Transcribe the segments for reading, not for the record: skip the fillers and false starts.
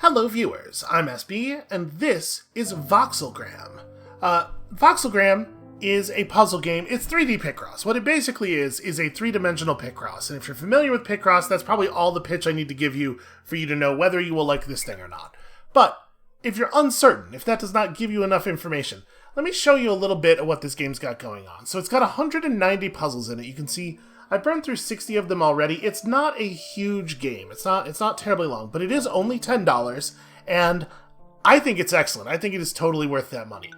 Hello viewers, I'm SB, and this is Voxelgram. Voxelgram is a puzzle game. It's 3D Picross. What it basically is a three-dimensional Picross, and if you're familiar with Picross, that's probably all the pitch I need to give you for you to know whether you will like this thing or not. But if you're uncertain, if that does not give you enough information, let me show you a little bit of what this game's got going on. So it's got 190 puzzles in it. You can see I've burned through 60 of them already. It's not a huge game. It's not terribly long, but it is only $10, and I think it's excellent. I think it is totally worth that money.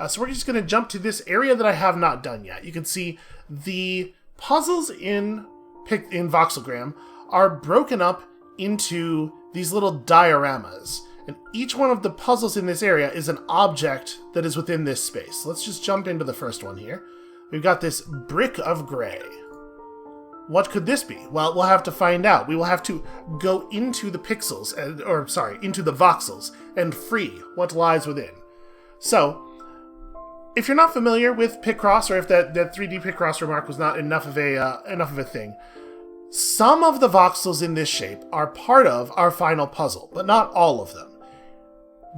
So we're just going to jump to this area that I have not done yet. You can see the puzzles in Voxelgram are broken up into these little dioramas, and each one of the puzzles in this area is an object that is within this space. Let's just jump into the first one here. We've got this brick of gray. What could this be? Well, we'll have to find out. We will have to go into the pixels, into the voxels, and free what lies within. So, if you're not familiar with Picross, or if that 3D Picross remark was not enough of a thing, some of the voxels in this shape are part of our final puzzle, but not all of them.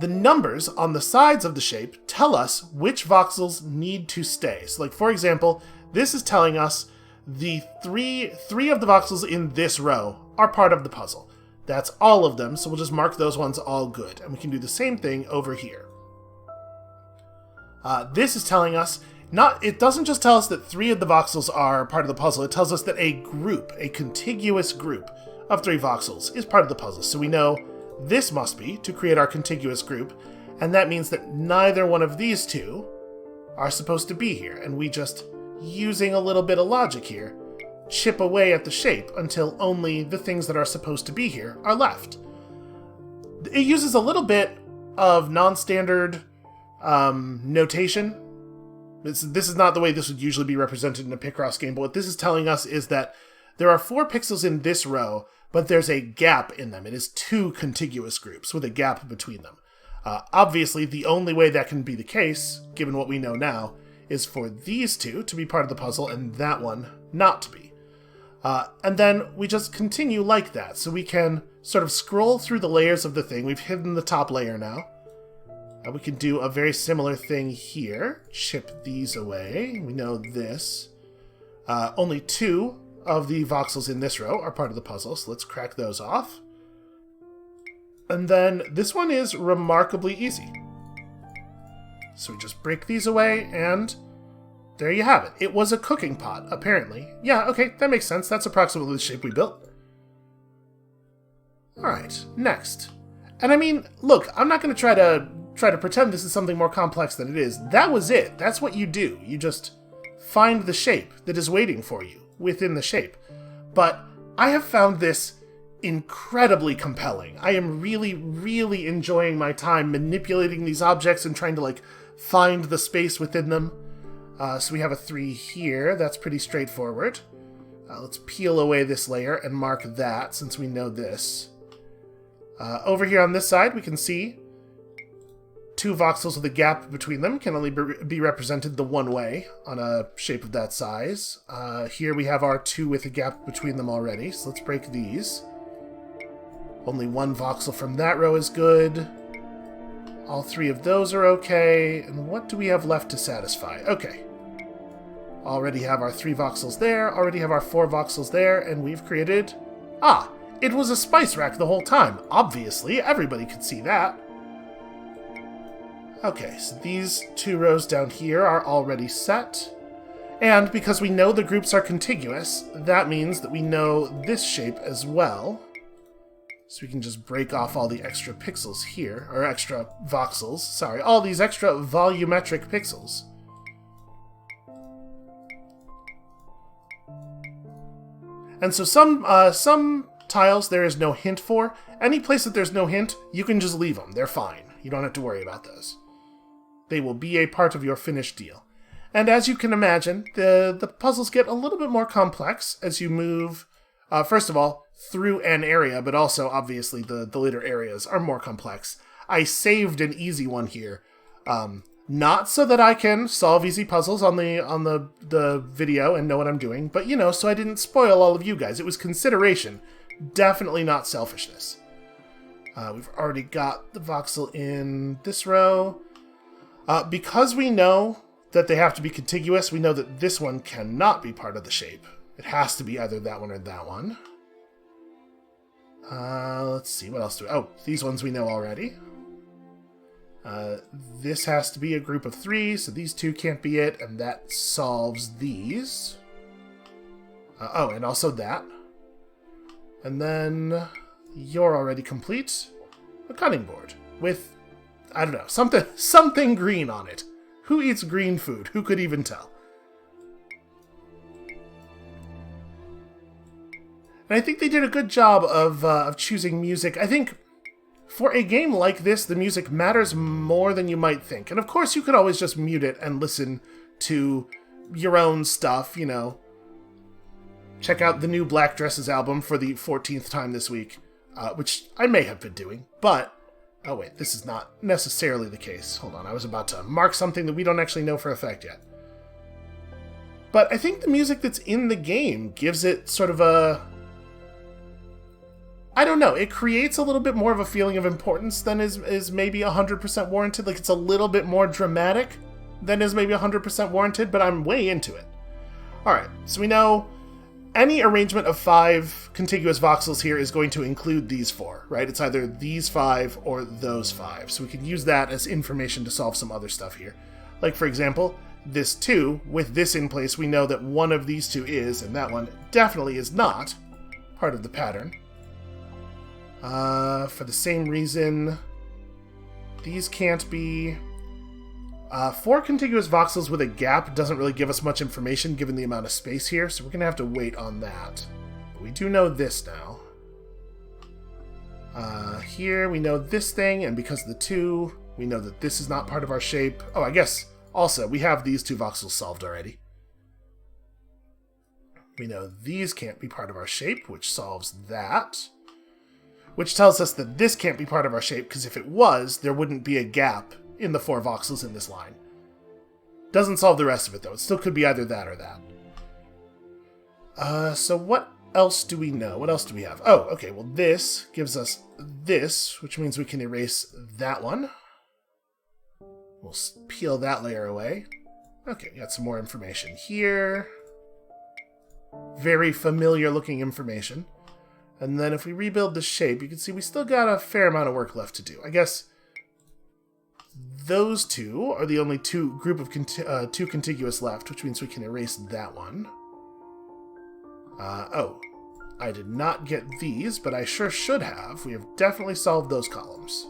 The numbers on the sides of the shape tell us which voxels need to stay. So, like, for example, this is telling us the three of the voxels in this row are part of the puzzle. That's all of them, so we'll just mark those ones all good. And we can do the same thing over here. This is telling us, it doesn't just tell us that 3 of the voxels are part of the puzzle, it tells us that a contiguous group of 3 voxels is part of the puzzle. So we know this must be to create our contiguous group, and that means that neither one of these two are supposed to be here, and we just, using a little bit of logic here, chip away at the shape until only the things that are supposed to be here are left. It uses a little bit of non-standard notation. This is not the way this would usually be represented in a Picross game, but what this is telling us is that there are 4 pixels in this row, but there's a gap in them. It is 2 contiguous groups with a gap between them. Obviously, the only way that can be the case, given what we know now, is for these 2 to be part of the puzzle and that one not to be. And then we just continue like that. So we can sort of scroll through the layers of the thing. We've hidden the top layer now. We can do a very similar thing here. Chip these away. We know this. Only 2 of the voxels in this row are part of the puzzle, so let's crack those off. And then this one is remarkably easy. So we just break these away, and there you have it. It was a cooking pot, apparently. Yeah, okay, that makes sense. That's approximately the shape we built. Alright, next. And I mean, look, I'm not going to try to pretend this is something more complex than it is. That was it. That's what you do. You just find the shape that is waiting for you within the shape. But I have found this incredibly compelling. I am really, really enjoying my time manipulating these objects and trying to, like, find the space within them. So we have a 3 here. That's pretty straightforward. Let's peel away this layer and mark that, since we know this. Over here on this side, we can see 2 voxels with a gap between them can only be represented the one way on a shape of that size. Here we have our 2 with a gap between them already, so let's break these. Only 1 voxel from that row is good. All 3 of those are okay. And what do we have left to satisfy? Okay. Already have our 3 voxels there, already have our 4 voxels there, and we've created... Ah! It was a spice rack the whole time. Obviously, everybody could see that. Okay, so these 2 rows down here are already set. And because we know the groups are contiguous, that means that we know this shape as well. So we can just break off all the extra pixels here, or extra voxels, sorry, all these extra volumetric pixels. And so some tiles there is no hint for. Any place that there's no hint, you can just leave them. They're fine. You don't have to worry about those. They will be a part of your finished deal. And as you can imagine, the puzzles get a little bit more complex as you move, first of all, through an area, but also, obviously, the later areas are more complex. I saved an easy one here. Not so that I can solve easy puzzles on the video and know what I'm doing, but, you know, so I didn't spoil all of you guys. It was consideration. Definitely not selfishness. We've already got the voxel in this row. Because we know that they have to be contiguous, we know that this one cannot be part of the shape. It has to be either that one or that one. Let's see, what else do we... Oh, these ones we know already. This has to be a group of 3, so these 2 can't be it, and that solves these. Oh, and also that. And then you're already complete. A cutting board with, I don't know, something green on it. Who eats green food? Who could even tell? And I think they did a good job of choosing music. I think for a game like this, the music matters more than you might think. And of course, you could always just mute it and listen to your own stuff, you know. Check out the new Black Dresses album for the 14th time this week, which I may have been doing, but... Oh wait, this is not necessarily the case. Hold on, I was about to mark something that we don't actually know for a fact yet. But I think the music that's in the game gives it sort of a... I don't know, it creates a little bit more of a feeling of importance than is maybe 100% warranted. Like, it's a little bit more dramatic than is maybe 100% warranted, but I'm way into it. Alright, so we know any arrangement of 5 contiguous voxels here is going to include these 4, right? It's either these 5 or those 5. So we can use that as information to solve some other stuff here. Like, for example, this 2, with this in place, we know that one of these 2 is, and that one definitely is not, part of the pattern. For the same reason, these can't be... 4 contiguous voxels with a gap doesn't really give us much information given the amount of space here, so we're going to have to wait on that. But we do know this now. Here we know this thing, and because of the 2, we know that this is not part of our shape. Oh, I guess also we have these 2 voxels solved already. We know these can't be part of our shape, which solves that. Which tells us that this can't be part of our shape, because if it was, there wouldn't be a gap in the 4 voxels in this line. Doesn't solve the rest of it, though. It still could be either that or that. So what else do we know? What else do we have? Oh, okay, well this gives us this, which means we can erase that one. We'll peel that layer away. Okay, got some more information here. Very familiar looking information. And then if we rebuild the shape, you can see we still got a fair amount of work left to do. I guess those 2 are the only group of 2 contiguous left, which means we can erase that one. Oh, I did not get these, but I sure should have. We have definitely solved those columns.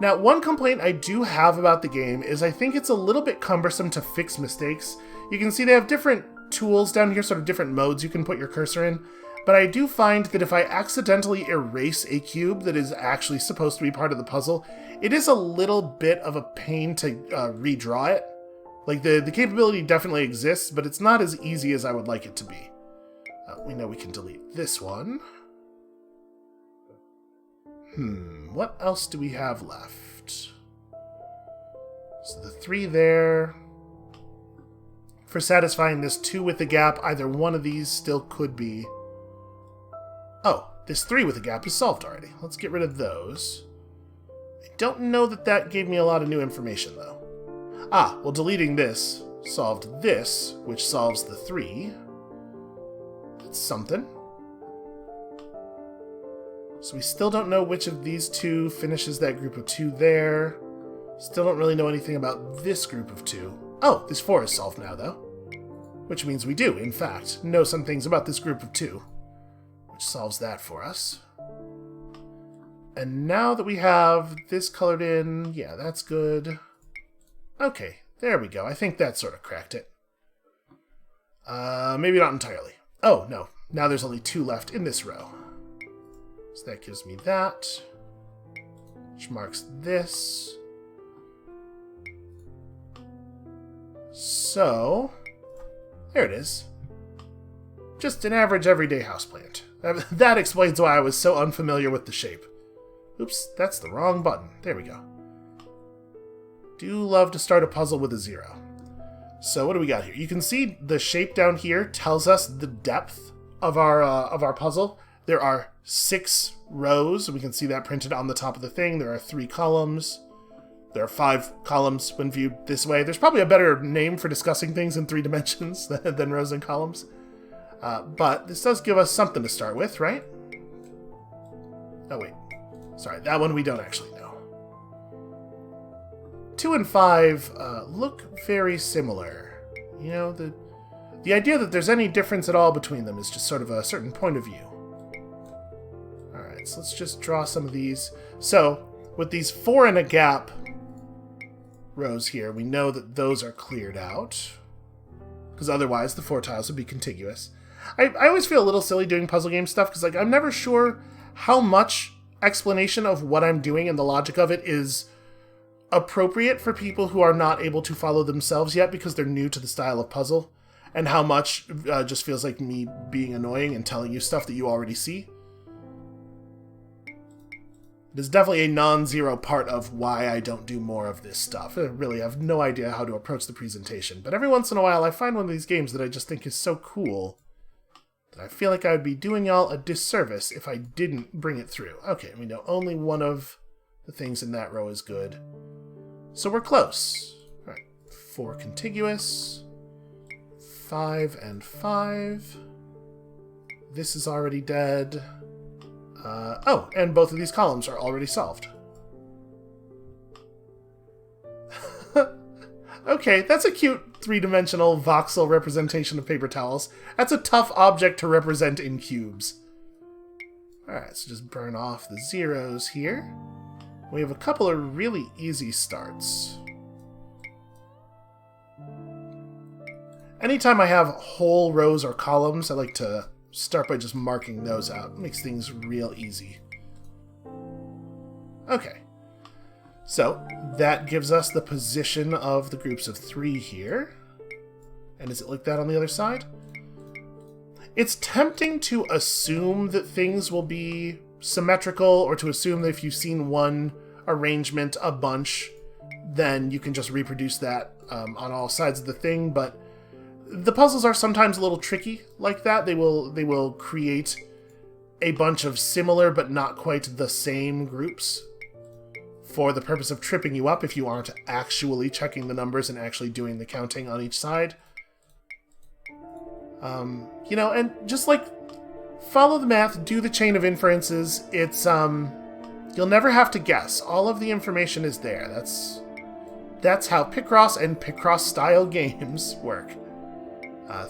Now, one complaint I do have about the game is I think it's a little bit cumbersome to fix mistakes. You can see they have different tools down here, sort of different modes you can put your cursor in. But I do find that if I accidentally erase a cube that is actually supposed to be part of the puzzle, it is a little bit of a pain to redraw it. Like, the capability definitely exists, but it's not as easy as I would like it to be. We know we can delete this one. What else do we have left? So the 3 there. For satisfying this 2 with the gap, either one of these still could be... Oh, this 3 with a gap is solved already. Let's get rid of those. I don't know that that gave me a lot of new information, though. Ah, well, deleting this solved this, which solves the 3. That's something. So we still don't know which of these 2 finishes that group of 2 there. Still don't really know anything about this group of 2. Oh, this 4 is solved now, though. Which means we do, in fact, know some things about this group of 2. Which solves that for us. And now that we have this colored in, yeah, that's good. Okay, there we go. I think that sort of cracked it. Maybe not entirely. Oh, no. Now there's only 2 left in this row. So that gives me that. Which marks this. So, there it is. Just an average everyday houseplant. That explains why I was so unfamiliar with the shape. Oops, that's the wrong button. There we go. Do love to start a puzzle with a 0. So what do we got here? You can see the shape down here tells us the depth of our puzzle. There are 6 rows. We can see that printed on the top of the thing. There are 3 columns. There are 5 columns when viewed this way. There's probably a better name for discussing things in 3 dimensions than rows and columns. But this does give us something to start with, right? Oh, wait. Sorry, that one we don't actually know. 2 and 5 look very similar. You know, the idea that there's any difference at all between them is just sort of a certain point of view. Alright, so let's just draw some of these. So, with these 4 and a gap rows here, we know that those are cleared out, because otherwise the 4 tiles would be contiguous. I always feel a little silly doing puzzle game stuff, because like I'm never sure how much explanation of what I'm doing and the logic of it is appropriate for people who are not able to follow themselves yet because they're new to the style of puzzle, and how much just feels like me being annoying and telling you stuff that you already see. It is definitely a non-zero part of why I don't do more of this stuff. I really have no idea how to approach the presentation, but every once in a while I find one of these games that I just think is so cool that I feel like I would be doing y'all a disservice if I didn't bring it through. Okay, we know only one of the things in that row is good. So we're close. All right, 4 contiguous, 5 and 5. This is already dead. Oh, and both of these columns are already solved. Okay, that's a cute 3-dimensional voxel representation of paper towels. That's a tough object to represent in cubes. Alright, so just burn off the zeros here. We have a couple of really easy starts. Anytime I have whole rows or columns, I like to start by just marking those out. It makes things real easy. Okay. So, that gives us the position of the groups of 3 here. And is it like that on the other side? It's tempting to assume that things will be symmetrical, or to assume that if you've seen one arrangement a bunch, then you can just reproduce that on all sides of the thing, but the puzzles are sometimes a little tricky like that. They will create a bunch of similar but not quite the same groups for the purpose of tripping you up if you aren't actually checking the numbers and actually doing the counting on each side. You know, and just like follow the math, do the chain of inferences. It's you'll never have to guess. All of the information is there. That's how Picross and Picross style games work.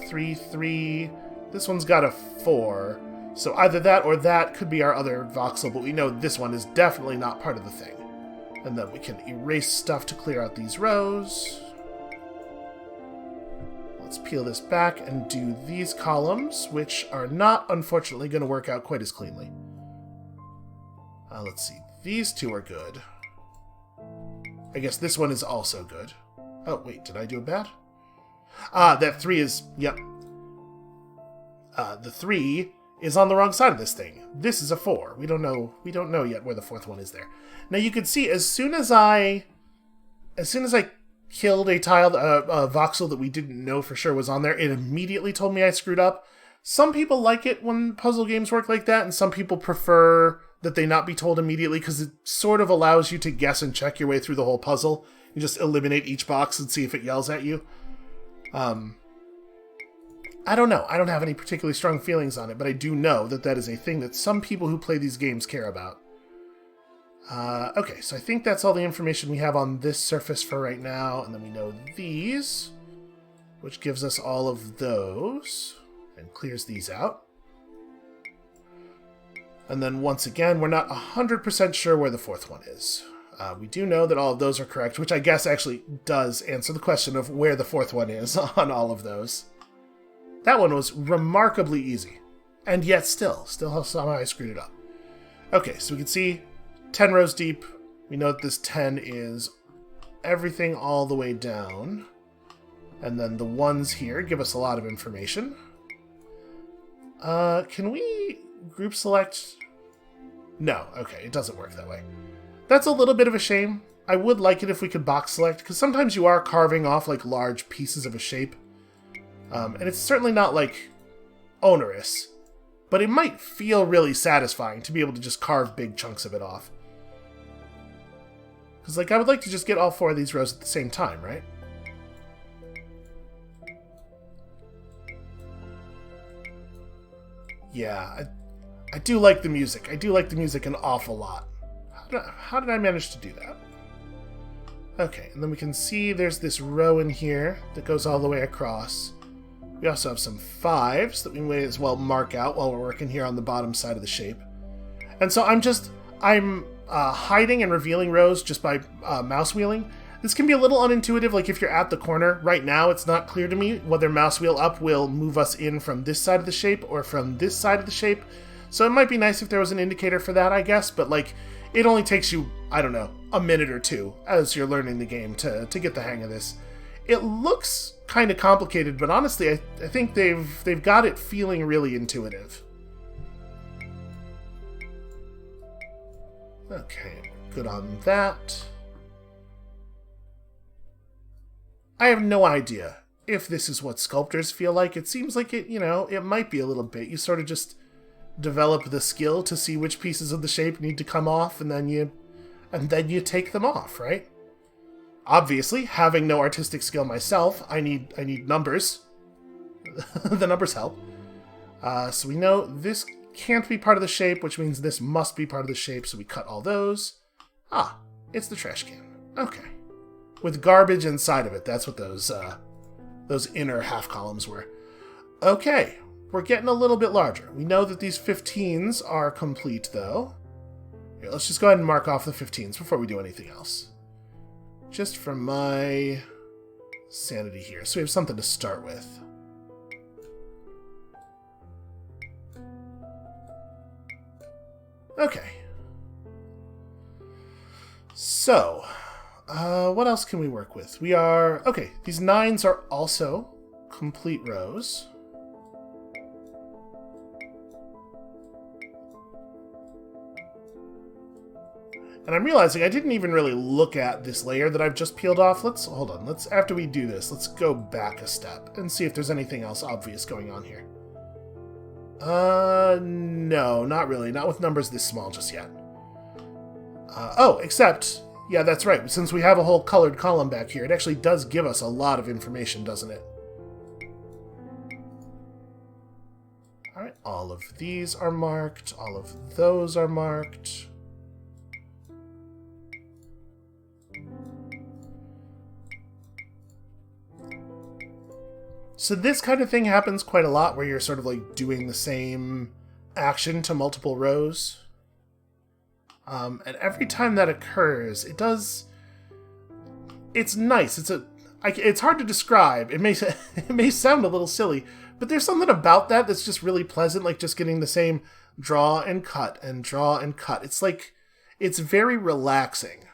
3, 3. This one's got a 4. So either that or that could be our other voxel, but we know this one is definitely not part of the thing. And then we can erase stuff to clear out these rows. Let's peel this back and do these columns, which are not, unfortunately, going to work out quite as cleanly. Let's see. These 2 are good. I guess this one is also good. Oh, wait, did I do it bad? That 3 is... Yep. The 3 is on the wrong side of this thing. This is a 4. We don't know yet where the 4th one is there. Now you can see as soon as I killed a tile, a voxel that we didn't know for sure was on there, it immediately told me I screwed up. Some people like it when puzzle games work like that, and some people prefer that they not be told immediately because it sort of allows you to guess and check your way through the whole puzzle. You just eliminate each box and see if it yells at you. I don't know. I don't have any particularly strong feelings on it, but I do know that that is a thing that some people who play these games care about. Okay, so I think that's all the information we have on this surface for right now, and then we know these, which gives us all of those, and clears these out. And then once again, we're not 100% sure where the 4th one is. We do know that all of those are correct, which I guess actually does answer the question of where the 4th one is on all of those. That one was remarkably easy, and yet still somehow I screwed it up. Okay, so we can see 10 rows deep. We know that this 10 is everything all the way down. And then the ones here give us a lot of information. Can we group select? No, okay, it doesn't work that way. That's a little bit of a shame. I would like it if we could box select, because sometimes you are carving off like large pieces of a shape. And it's certainly not like onerous. but it might feel really satisfying to be able to just carve big chunks of it off. Because, like, I would like to just get all 4 of these rows at the same time, right? Yeah, I do like the music. I do like the music an awful lot. How did I manage to do that? Okay, and then we can see there's this row in here that goes all the way across. We also have some 5s that we may as well mark out while we're working here on the bottom side of the shape. And so I'm hiding and revealing rows just by mouse wheeling. This can be a little unintuitive, like if you're at the corner. Right now, it's not clear to me whether mouse wheel up will move us in from this side of the shape or from this side of the shape. So it might be nice if there was an indicator for that, I guess, but like, it only takes you, I don't know, a minute or 2 as you're learning the game to get the hang of this. It looks kind of complicated, but honestly, I think they've got it feeling really intuitive. Okay, good on that. I have no idea if this is what sculptors feel like. It seems like it, it might be a little bit. You sort of just develop the skill to see which pieces of the shape need to come off, and then you take them off, right? Obviously, having no artistic skill myself, I need numbers. The numbers help. So we know this can't be part of the shape, which means this must be part of the shape, so we cut all those. Ah, it's the trash can. Okay. With garbage inside of it. That's what those inner half columns were. Okay, we're getting a little bit larger. We know that these 15s are complete, though. Here, let's just go ahead and mark off the 15s before we do anything else. Just for my sanity here, so we have something to start with. Okay. So, what else can we work with? Okay, these 9s are also complete rows. And I'm realizing I didn't even really look at this layer that I've just peeled off. Hold on, after we do this, let's go back a step and see if there's anything else obvious going on here. No, not really. Not with numbers this small just yet. Except, yeah, that's right. Since we have a whole colored column back here, it actually does give us a lot of information, doesn't it? Alright, all of these are marked. All of those are marked. So this kind of thing happens quite a lot, where you're sort of like doing the same action to multiple rows. And every time that occurs, it's nice. It's hard to describe. It may sound a little silly, but there's something about that that's just really pleasant, like just getting the same draw and cut and draw and cut. It's very relaxing.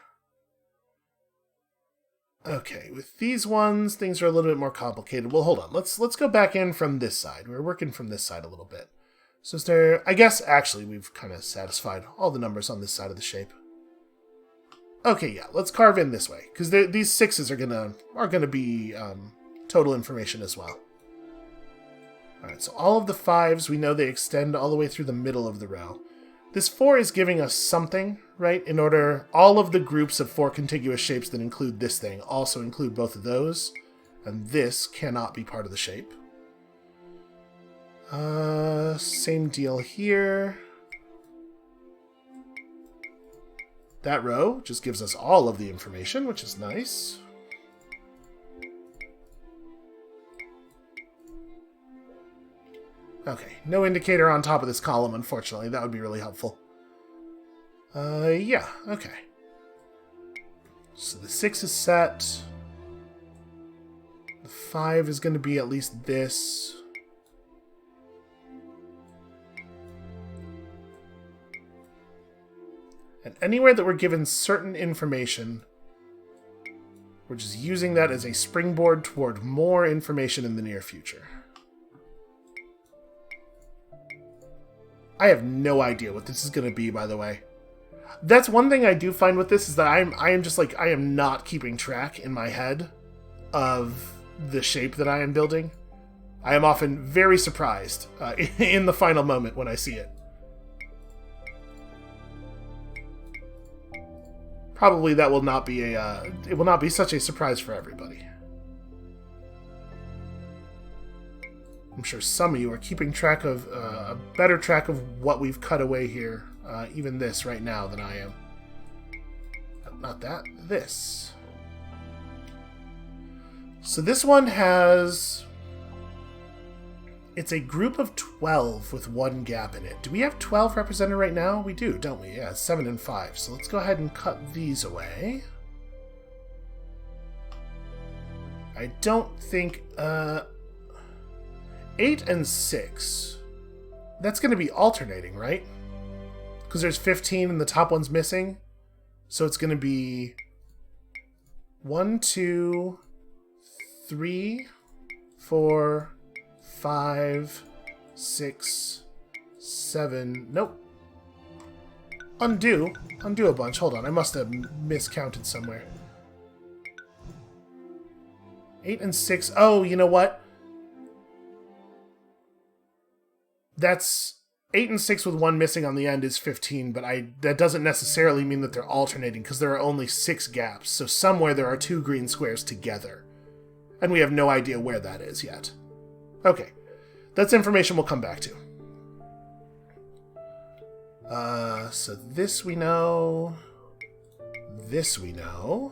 Okay, with these ones, things are a little bit more complicated. Well, hold on. Let's go back in from this side. We're working from this side a little bit. So is there... I guess, actually, we've kind of satisfied all the numbers on this side of the shape. Okay, yeah, let's carve in this way, because these 6s are gonna be total information as well. Alright, so all of the 5s, we know they extend all the way through the middle of the row. This 4 is giving us something, right? In order, all of the groups of 4 contiguous shapes that include this thing also include both of those, and this cannot be part of the shape. Same deal here. That row just gives us all of the information, which is nice. Okay, no indicator on top of this column, unfortunately. That would be really helpful. Yeah, okay. So the 6 is set. The 5 is going to be at least this. And anywhere that we're given certain information, we're just using that as a springboard toward more information in the near future. I have no idea what this is going to be, by the way. That's one thing I do find with this, is that I am just like, I am not keeping track in my head of the shape that I am building. I am often very surprised in the final moment when I see it. Probably that will not be it will not be such a surprise for everybody. I'm sure some of you are keeping track of a better track of what we've cut away here, even this right now, than I am. Not that, this. So this one has... It's a group of 12 with one gap in it. Do we have 12 represented right now? We do, don't we? Yeah, 7 and 5. So let's go ahead and cut these away. I don't think... 8 and 6. That's going to be alternating, right? Because there's 15 and the top one's missing. So it's going to be 1, 2, 3, 4, 5, 6, 7. Nope. Undo a bunch. Hold on, I must have miscounted somewhere. 8 and 6. Oh, you know what? That's 8 and 6 with 1 missing on the end is 15, but that doesn't necessarily mean that they're alternating, because there are only 6 gaps, so somewhere there are 2 green squares together. And we have no idea where that is yet. Okay. That's information we'll come back to. So this we know. This we know.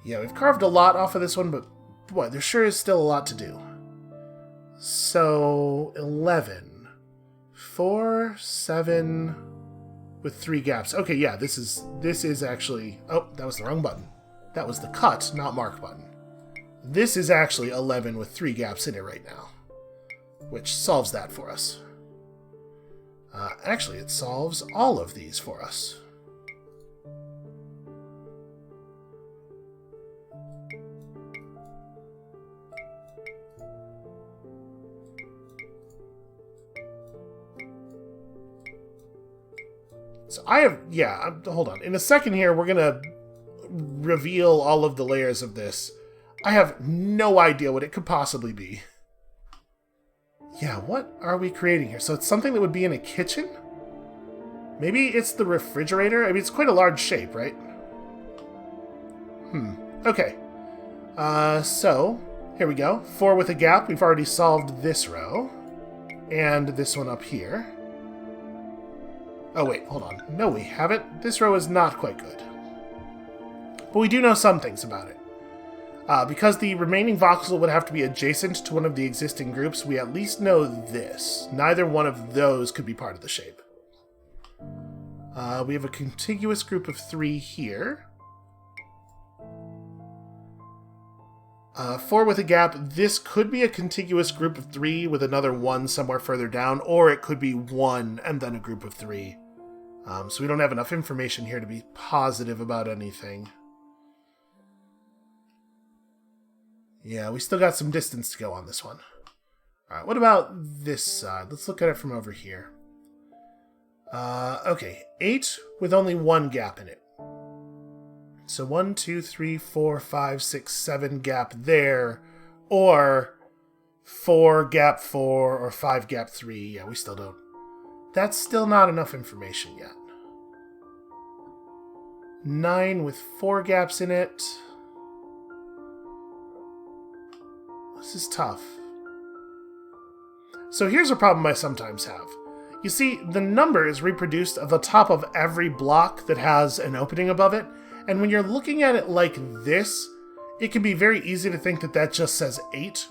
Yeah, we've carved a lot off of this one, but boy, there sure is still a lot to do. So, 11. 4, 7, with 3 gaps. Okay, yeah, this is actually... Oh, that was the wrong button. That was the cut, not mark button. This is actually 11 with 3 gaps in it right now, which solves that for us. Actually, it solves all of these for us. So I have, yeah, hold on. In a second here, we're going to reveal all of the layers of this. I have no idea what it could possibly be. Yeah, what are we creating here? So it's something that would be in a kitchen? Maybe it's the refrigerator? I mean, it's quite a large shape, right? Okay. So, here we go. 4 with a gap. We've already solved this row. And this one up here. Oh, wait, hold on. No, we haven't. This row is not quite good. But we do know some things about it. Because the remaining voxel would have to be adjacent to one of the existing groups, we at least know this. Neither one of those could be part of the shape. We have a contiguous group of 3 here. 4 with a gap. This could be a contiguous group of 3 with another 1 somewhere further down, or it could be 1 and then a group of 3. So we don't have enough information here to be positive about anything. Yeah, we still got some distance to go on this one. Alright, what about this side? Let's look at it from over here. Okay, 8 with only 1 gap in it. So 1, 2, 3, 4, 5, 6, 7 gap there, or 4 gap 4, or 5 gap 3. Yeah, we still don't. That's still not enough information yet. 9 with 4 gaps in it. This is tough. So here's a problem I sometimes have. You see, the number is reproduced at the top of every block that has an opening above it, and when you're looking at it like this, it can be very easy to think that that just says 8,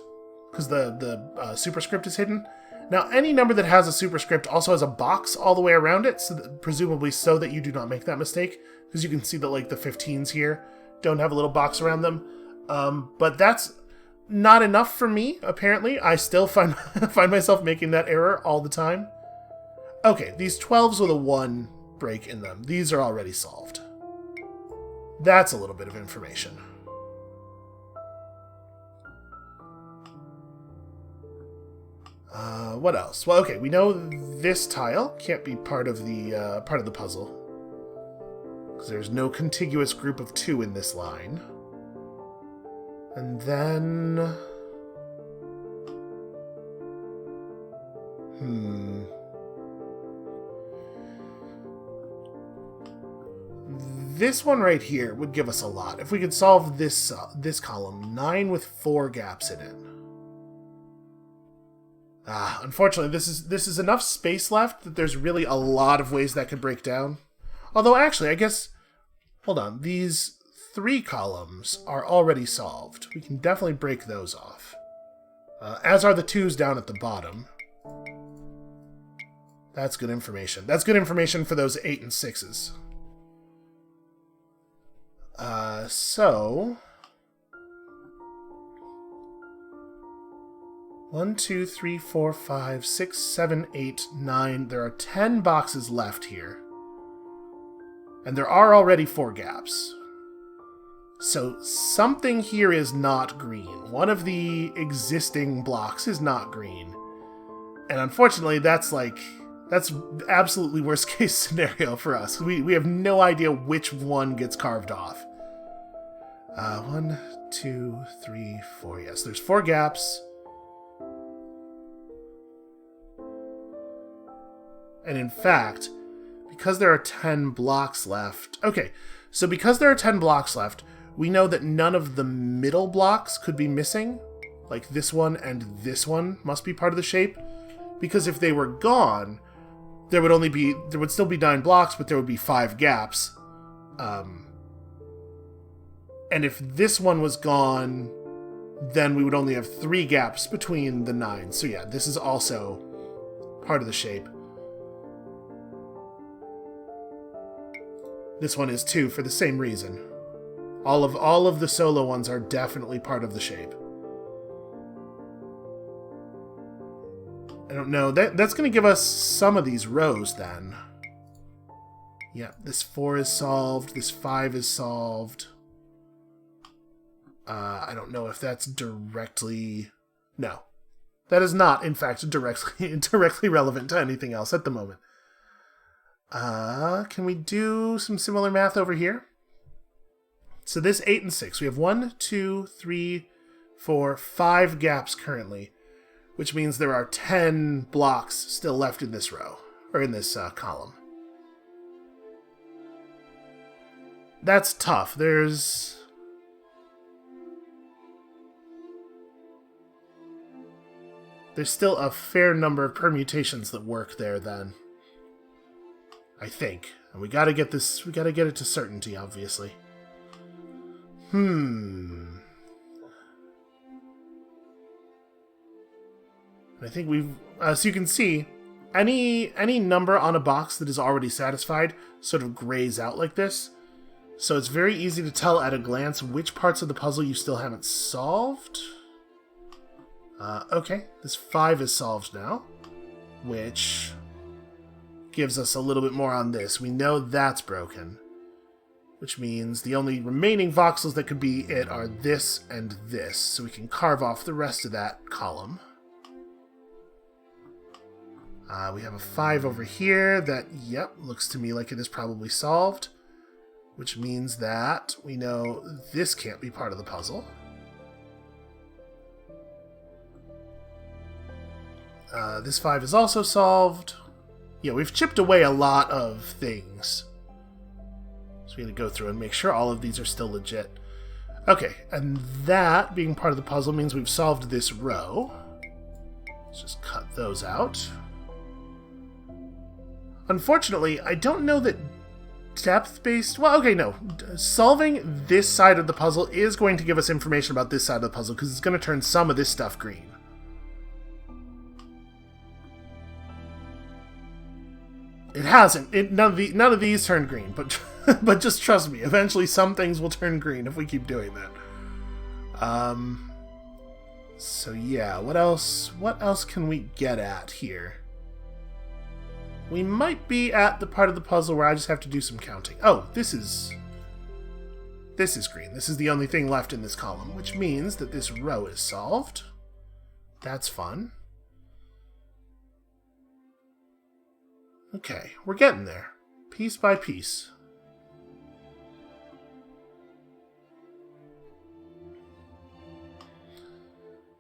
because the superscript is hidden. Now, any number that has a superscript also has a box all the way around it, so that, presumably so that you do not make that mistake, because you can see that like the 15s here don't have a little box around them. But that's not enough for me, apparently. I still find myself making that error all the time. Okay, these 12s with a 1 break in them, these are already solved. That's a little bit of information. What else? Well, okay, we know this tile can't be part of the puzzle. Because there's no contiguous group of 2 in this line. And then... This one right here would give us a lot. If we could solve this this column, 9 with 4 gaps in it. Unfortunately, this is enough space left that there's really a lot of ways that could break down. Although, actually, I guess... Hold on. These 3 columns are already solved. We can definitely break those off. As are the 2s down at the bottom. That's good information. That's good information for those 8 and 6s. So... 1, 2, 3, 4, 5, 6, 7, 8, 9. There are 10 boxes left here. And there are already 4 gaps. So something here is not green. One of the existing blocks is not green. And unfortunately, that's absolutely worst case scenario for us. We have no idea which one gets carved off. 1, 2, 3, 4. Yes, there's 4 gaps. And in fact, because there are 10 blocks left... Okay, so because there are 10 blocks left, we know that none of the middle blocks could be missing. Like this one and this one must be part of the shape. Because if they were gone, there would still be 9 blocks, but there would be 5 gaps. And if this one was gone, then we would only have 3 gaps between the 9. So yeah, this is also part of the shape. This one is too, for the same reason. All of the solo ones are definitely part of the shape. I don't know. That's going to give us some of these rows then. Yeah, this 4 is solved. This 5 is solved. I don't know if that's directly... No. That is not, in fact, directly relevant to anything else at the moment. Can we do some similar math over here? So this 8 and 6, we have 1, 2, 3, 4, 5 gaps currently, which means there are 10 blocks still left in this row, or in this column. That's tough. There's still a fair number of permutations that work there then. I think. And we gotta get it to certainty, obviously. I think we've... so you can see, any number on a box that is already satisfied sort of grays out like this. So it's very easy to tell at a glance which parts of the puzzle you still haven't solved. Okay, this 5 is solved now, which gives us a little bit more on this. We know that's broken, which means the only remaining voxels that could be it are this and this, so we can carve off the rest of that column. We have a 5 over here that, yep, looks to me like it is probably solved, which means that we know this can't be part of the puzzle. This 5 is also solved. Yeah, we've chipped away a lot of things. So we gotta go through and make sure all of these are still legit. Okay, and that being part of the puzzle means we've solved this row. Let's just cut those out. Unfortunately, I don't know that depth-based... Well, okay, no. Solving this side of the puzzle is going to give us information about this side of the puzzle, because it's going to turn some of this stuff green. It hasn't. None of these turn green, but but just trust me. Eventually, some things will turn green if we keep doing that. So yeah, what else? What else can we get at here? We might be at the part of the puzzle where I just have to do some counting. Oh, this is green. This is the only thing left in this column, which means that this row is solved. That's fun. Okay, we're getting there. Piece by piece.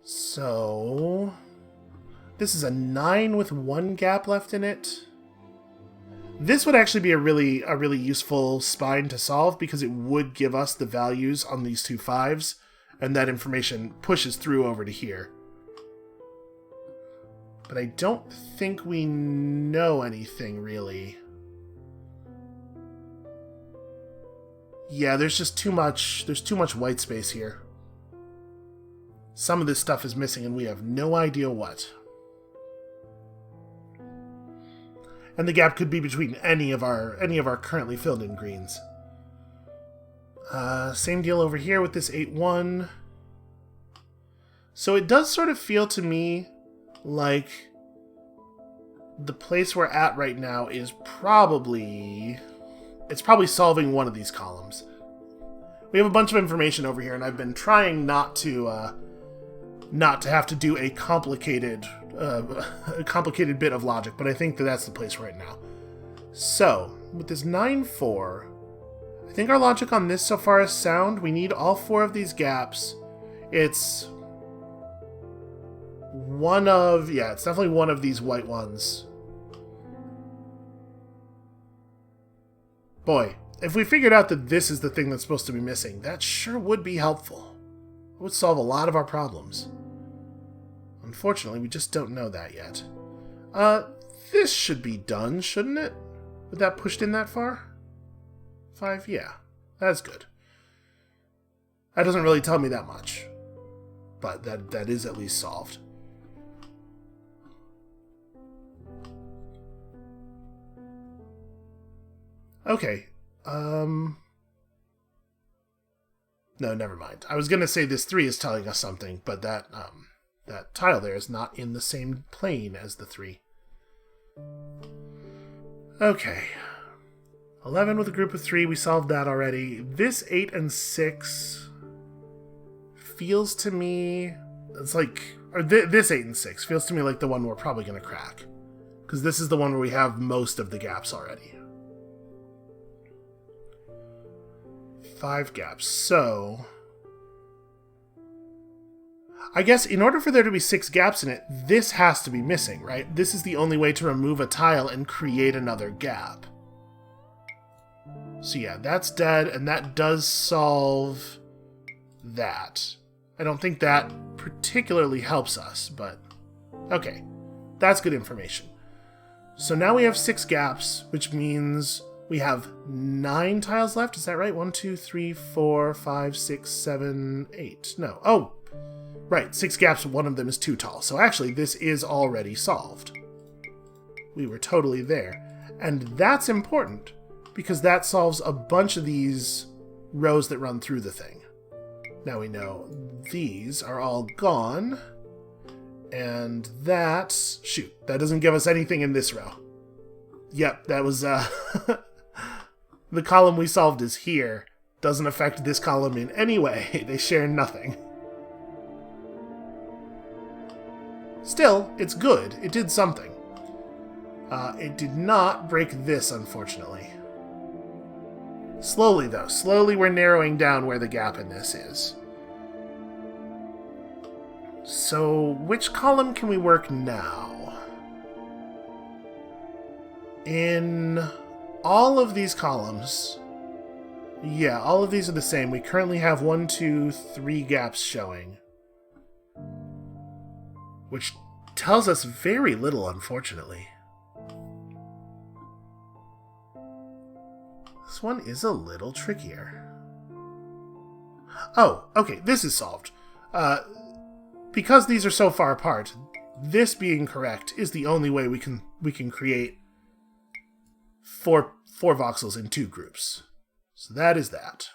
So... this is a 9 with 1 gap left in it. This would actually be a really useful spine to solve because it would give us the values on these two 5s, and that information pushes through over to here. But I don't think we know anything, really. Yeah, there's just too much white space here. Some of this stuff is missing and we have no idea what. And the gap could be between any of our currently filled in greens. Same deal over here with this 8-1. So it does sort of feel to me like the place we're at right now is probably solving one of these columns. We have a bunch of information over here, and I've been trying not to have to do a complicated bit of logic, but I think that's the place right now. So, with this 9-4, I think our logic on this so far is sound. We need all 4 of these gaps. It's definitely one of these white ones. Boy, if we figured out that this is the thing that's supposed to be missing, that sure would be helpful. It would solve a lot of our problems. Unfortunately, we just don't know that yet. This should be done, shouldn't it? With that pushed in that far? 5? Yeah. That's good. That doesn't really tell me that much. But that is at least solved. Okay. No, never mind. I was gonna say this 3 is telling us something, but that tile there is not in the same plane as the 3. Okay. 11 with a group of 3, we solved that already. This 8 and 6 feels to me... it's like... or this 8 and 6 feels to me like the one we're probably going to crack. Because this is the one where we have most of the gaps already. 5 gaps. So... I guess in order for there to be 6 gaps in it, this has to be missing, right? This is the only way to remove a tile and create another gap. So yeah, that's dead, and that does solve that. I don't think that particularly helps us, but okay. That's good information. So now we have 6 gaps, which means we have 9 tiles left. Is that right? 1, 2, 3, 4, 5, 6, 7, 8. No. Oh! Right, 6 gaps, one of them is too tall. So actually, this is already solved. We were totally there. And that's important, because that solves a bunch of these rows that run through the thing. Now we know these are all gone. And that... shoot, that doesn't give us anything in this row. Yep, that was... the column we solved is here. Doesn't affect this column in any way. They share nothing. Still, it's good. It did something. It did not break this, unfortunately. Slowly, though. Slowly we're narrowing down where the gap in this is. So, which column can we work now? In all of these columns... yeah, all of these are the same. We currently have 1, 2, 3 gaps showing. Which tells us very little, unfortunately. This one is a little trickier. Oh, okay, this is solved. Because these are so far apart, this being correct is the only way we can create four voxels in 2 groups. So that is that.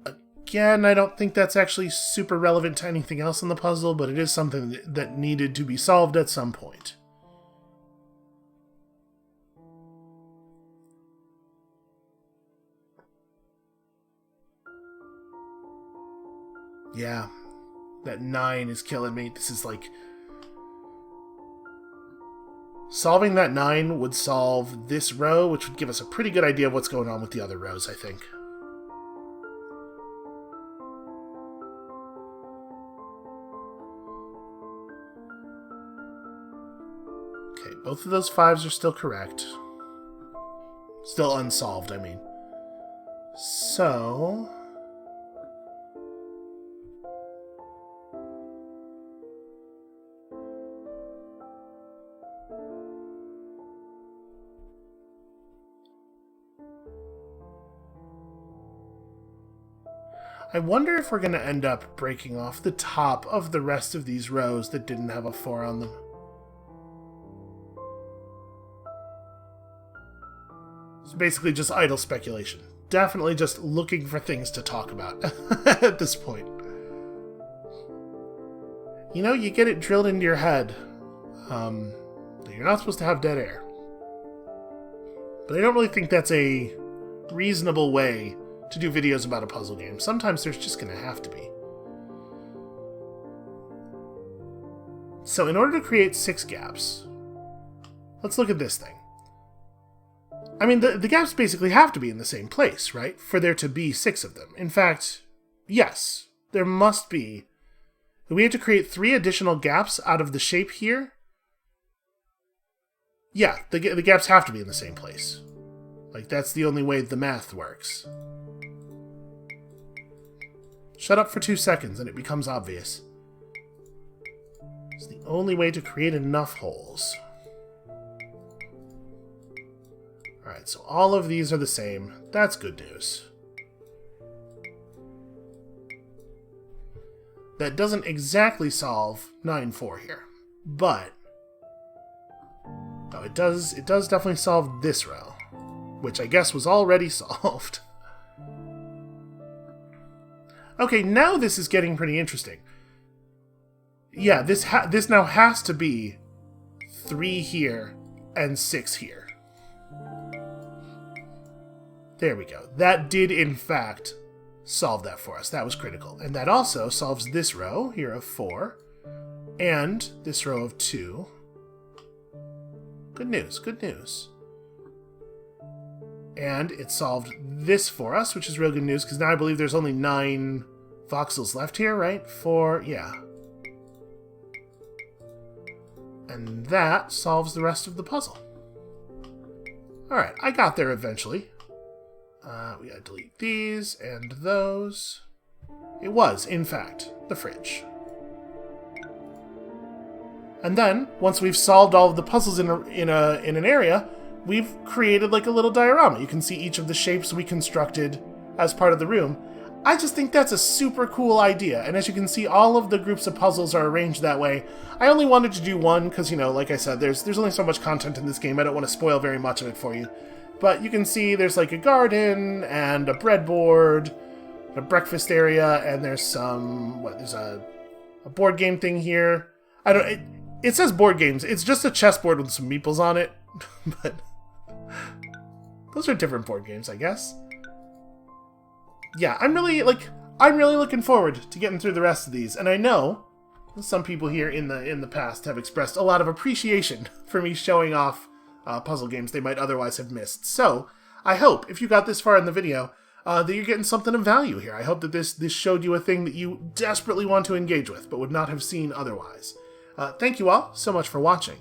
Again, I don't think that's actually super relevant to anything else in the puzzle, but it is something that needed to be solved at some point. Yeah, that 9 is killing me. This is like Solving that 9 would solve this row, which would give us a pretty good idea of what's going on with the other rows, I think. Okay, both of those 5s are still correct. Still unsolved, I mean. So... I wonder if we're going to end up breaking off the top of the rest of these rows that didn't have a 4 on them. It's basically just idle speculation. Definitely just looking for things to talk about at this point. You know, you get it drilled into your head that you're not supposed to have dead air. But I don't really think that's a reasonable way to do videos about a puzzle game. Sometimes there's just going to have to be. So in order to create 6 gaps, let's look at this thing. I mean, the gaps basically have to be in the same place, right? For there to be 6 of them. In fact, yes, there must be. We have to create 3 additional gaps out of the shape here. Yeah, the gaps have to be in the same place. Like, that's the only way the math works. Shut up for 2 seconds and it becomes obvious. It's the only way to create enough holes. Alright, so all of these are the same. That's good news. That doesn't exactly solve 9-4 here, but... oh, it does definitely solve this row, which I guess was already solved. Okay, now this is getting pretty interesting. Yeah, this now has to be 3 here and 6 here. There we go. That did, in fact, solve that for us. That was critical. And that also solves this row here of 4 and this row of 2. Good news, good news. And it solved this for us, which is real good news, because now I believe there's only 9 voxels left here, right? Yeah. And that solves the rest of the puzzle. Alright, I got there eventually. We gotta delete these and those. It was, in fact, the fridge. And then, once we've solved all of the puzzles in an area, we've created like a little diorama. You can see each of the shapes we constructed as part of the room. I just think that's a super cool idea, and as you can see, all of the groups of puzzles are arranged that way. I only wanted to do one because, you know, like I said, there's only so much content in this game. I don't want to spoil very much of it for you. But you can see there's like a garden, and a breadboard, a breakfast area, and there's some, there's a board game thing here. It says board games. It's just a chessboard with some meeples on it, but those are different board games, I guess. Yeah, I'm really looking forward to getting through the rest of these, and I know some people here in the past have expressed a lot of appreciation for me showing off puzzle games they might otherwise have missed. So I hope, if you got this far in the video, that you're getting something of value here. I hope that this showed you a thing that you desperately want to engage with, but would not have seen otherwise. Thank you all so much for watching,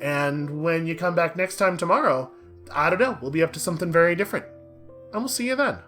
and when you come back next time tomorrow, I don't know, we'll be up to something very different, and we'll see you then.